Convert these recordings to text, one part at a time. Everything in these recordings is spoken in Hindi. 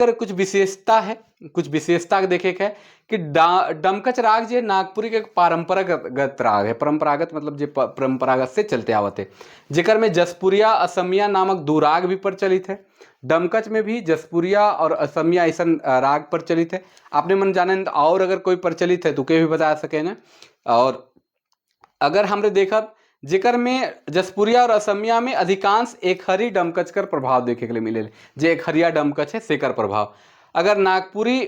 अगर कुछ विशेषता है, कुछ विशेषता देखे है कि डमकच राग जो नागपुरी के परंपरागत राग है। परंपरागत मतलब जो परंपरागत से चलते आवत है, जेकर में जसपुरिया असमिया नामक दो राग भी प्रचलित है। डमकच में भी जसपुरिया और असमिया ऐसा राग प्रचलित है। आपने मन जाने और अगर कोई प्रचलित है तो के भी बता सके ना। और अगर हमने देखा जेकर में जसपुरिया और असमिया में अधिकांश एक हरी डमकच कर प्रभाव देखे के लिए मिले, जो एक हरिया डमकच है सेकर प्रभाव। अगर नागपुरी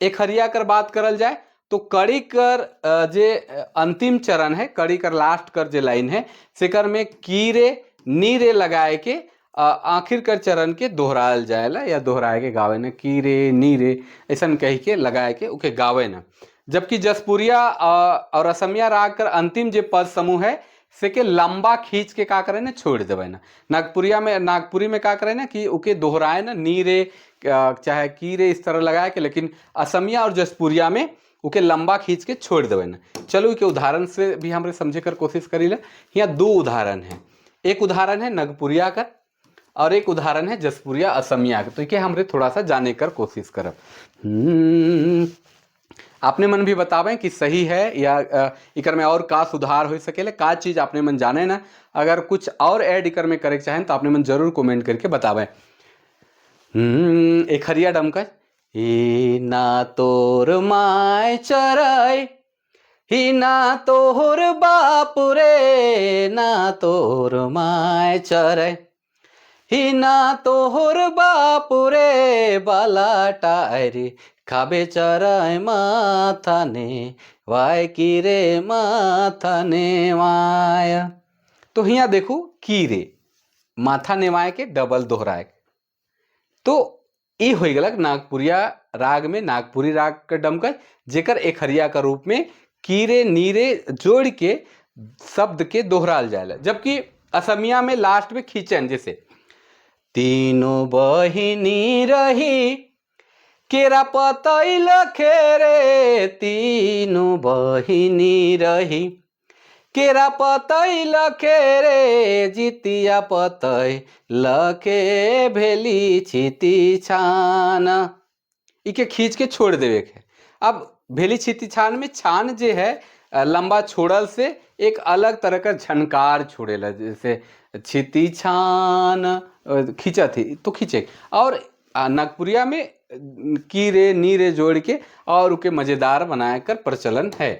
एक हरिया कर बात करल जाए तो कड़ी कर जे अंतिम चरण है, कड़ी कर लास्ट कर जे लाइन है सेकर में कीरे नीरे लगाए के आखिर कर चरण के दोहरायल जाएला या दोहराए के गावे न, कीरे नीरे ऐसा कह के लगाए के उके गावे न। जबकि जसपुरिया और असमिया राग कर अंतिम जो पद समूह है से के लंबा खींच के का करे ना छोड़ देवे ना। नागपुरी में का करे ना कि उके दोहराए ना, नीरे चाहे कीरे इस तरह लगाए के, लेकिन असमिया और जसपुरिया में उके लंबा खींच के छोड़ देवे ना। चलो के उदाहरण से भी हमरे समझे कर कोशिश करी ले। यहाँ दो उदाहरण है, एक उदाहरण है नगपुरिया का और एक उदाहरण है जसपुरिया असमिया का। तो ये हमरे थोड़ा सा जाने कर कोशिश करब। आपने मन भी बतावें कि सही है या इकर में और का सुधार हो सके, का चीज आपने मन जाने ना। अगर कुछ और ऐड इकर में करे चाहें तो आपने मन जरूर कमेंट करके बतावें। एक हरिया डमकच, ही ना तोर माय चराय, ही ना तोर बाप रे, ना तोर माय चराय, ही ना तोहर बाप रे बाला टायरी खाबे चराय माथा ने वाय की रे माथा ने वाय। तो यहाँ देखो की रे माथा नेवाय के डबल दोहराए, तो ये हो गलक नागपुरिया राग में नागपुरी राग का डमकच, जेकर एक हरिया का रूप में कीरे नीरे जोड़ के शब्द के दोहराल जाएला। जबकि असमिया में लास्ट में खींचन, जैसे तीनों बहिनी रही केरा पतई लखे रे, तीनों बहिनी रही केरा पतई लखे रे, जितिया पतई लखे भेली छिती छान। इके खींच के छोड़ देवे के। अब भेली छिती छान में छान जे है लंबा छोड़ल से एक अलग तरह का झनकार छोड़ेला, जैसे छिती छान खींचा थी तो खींचे। और नागपुरिया में की रे नी रे जोड़ के और उके मजेदार बनाए कर प्रचलन है।